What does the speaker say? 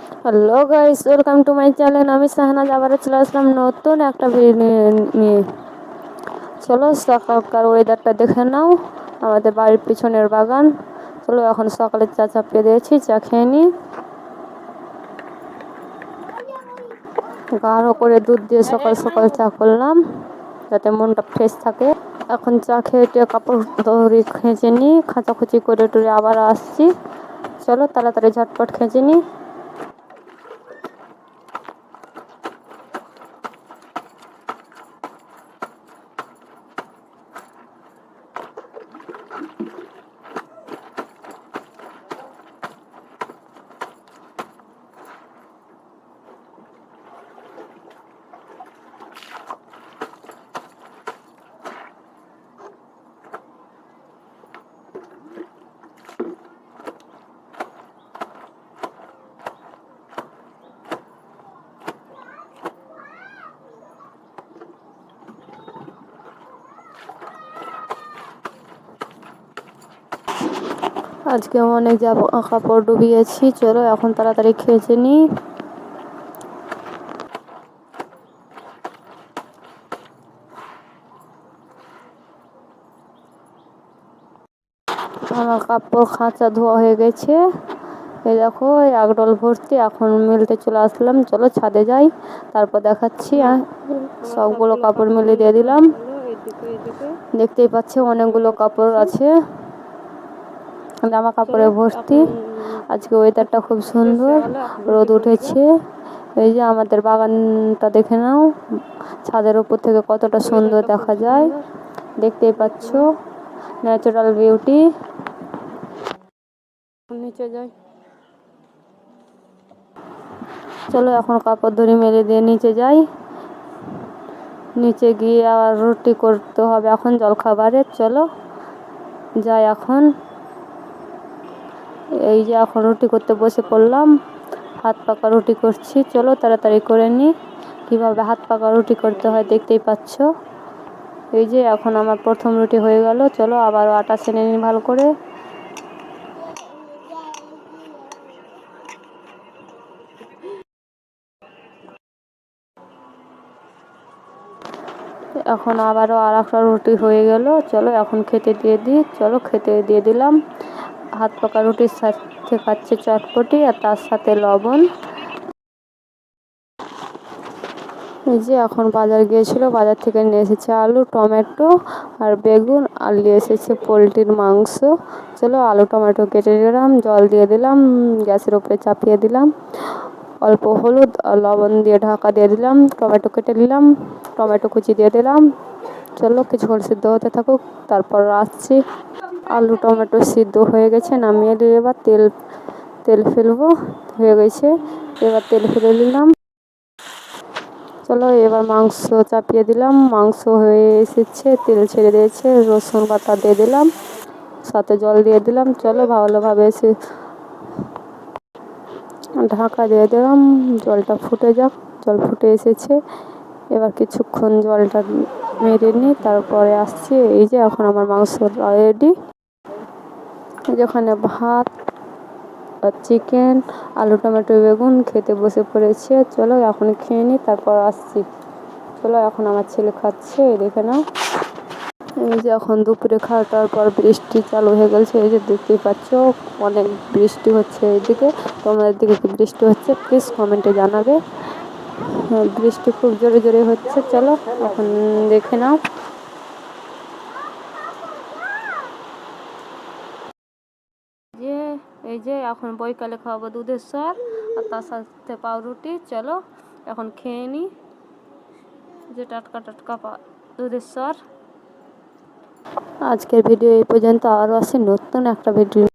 Hello guys, welcome to my channel. আমি শাহনাজ আবার চলে আসলাম নতুন একটা ভিডিও নিয়ে। চলো সকালকার ওয়েদারটা দেখে নাও, আমাদের বাড়ির পিছনের বাগান। চলো এখন সকালে চা চাপিয়ে দিয়েছি, চা খেয়ে নিই। গাঢ় করে দুধ দিয়ে সকাল সকাল চা করলাম যাতে মনটা ফ্রেশ থাকে। এখন চা খেয়ে কাপড় দড়ি খেঁচে নিই, খাঁচাখুচি করে টুরে আবার আসছি। চলো তাড়াতাড়ি ঝটপট খেঁচে নিই। আজকে অনেক জামা কাপড় ডুবিয়েছি, চলো এখন তাড়াতাড়ি খেয়েছে নিই। আমার কাপড় খাঁচা ধোয়া হয়ে গেছে, এই দেখো একডল ভর্তি। এখন মেলতে চলে আসলাম, চলো ছাদে যাই, তারপর দেখাচ্ছি। সবগুলো কাপড় মেলে দিয়ে দিলাম। দেখতেই পাচ্ছ অনেকগুলো কাপড় আছে, জামা কাপড়ে ভর্তি। আজকে ওয়েদারটা খুব সুন্দর, রোদ উঠেছে। এই যে আমাদের বাগানটা দেখে নাও, ছাদের উপর থেকে কতটা সুন্দর দেখা যায়, দেখতেই পাচ্ছ, ন্যাচারাল বিউটি। নিচে যাই, চলো এখন কাপড় ধরে মেলে দিয়ে নিচে যাই। নিচে গিয়ে আবার রুটি করতে হবে এখন জলখাবারে, চলো যাই এখন। এই যে এখন রুটি করতে বসে পড়লাম, হাত পাকা রুটি করছি। চলো তাড়াতাড়ি করে নিই, কীভাবে হাত পাকা রুটি করতে হয় দেখতেই পাচ্ছ। এই যে এখন আমার প্রথম রুটি হয়ে গেল, চলো আবারও আটা সেনে নিই ভালো করে। এখন আবারও আর একটা রুটি হয়ে গেল, চলো এখন খেতে দিয়ে দিই। চলো খেতে দিয়ে দিলাম। হাত পাকা রুটির সাথে খাচ্ছে চটপটি আর তার সাথে লবণ। এই যে এখন বাজার গিয়েছিল, বাজার থেকে নিয়ে এসেছে আলু, টমেটো আর বেগুন, আর নিয়ে এসেছে পোলট্রির মাংস। চলো আলু টমেটো কেটে দিলাম, জল দিয়ে দিলাম, গ্যাসের উপরে চাপিয়ে দিলাম, অল্প হলুদ আর লবণ দিয়ে ঢাকা দিয়ে দিলাম। টমেটো কেটে নিলাম, টমেটো কুচি দিয়ে দিলাম। চলো কিছুক্ষণ সিদ্ধ হতে থাকুক, তারপর আসছি। আলু টমেটো সিদ্ধ হয়ে গেছে, নামিয়ে দিয়ে এবার তেল ফেলবো। হয়ে গেছে, এবার তেল ফেলে নিলাম। চলো এবার মাংস চাপিয়ে দিলাম, মাংস হয়ে এসেছে, তেল ছেড়ে দিয়েছে। রসুন বাটা দিয়ে দিলাম, সাথে জল দিয়ে দিলাম। চলো ভালোভাবে এসে ঢাকা দিয়ে দিলাম, জলটা ফুটে যাক। জল ফুটে এসেছে, এবার কিছুক্ষণ জলটা মেরে নিই, তারপরে আসছি। এই যে এখন আমার মাংস রেডি। যেখানে ভাত আর চিকেন, আলু টমেটো বেগুন খেতে বসে পড়েছে। চলো এখন খেয়ে নিই, তারপর আসছি। চলো এখন আমার ছেলে খাচ্ছে, দেখে নাও। এই যে এখন দুপুরে খাওয়াটার পর বৃষ্টি চালু হয়ে গেছে, এই যে দেখতেই পাচ্ছ অনেক বৃষ্টি হচ্ছে এইদিকে। তোমাদের দিকে কি বৃষ্টি হচ্ছে প্লিজ কমেন্টে জানাবে। বৃষ্টি খুব জোরে জোরে হচ্ছে, চলো এখন দেখে নাও। যে এই যে এখন বৈকালে খাওয়াবো দুধের স্বর আর তার সাথে পাউরুটি। চলো এখন খেয়ে নিই, যে টাটকা টাটকা দুধের স্বর। আজকের ভিডিও এই পর্যন্ত, আরও আসে নতুন একটা ভিডিও।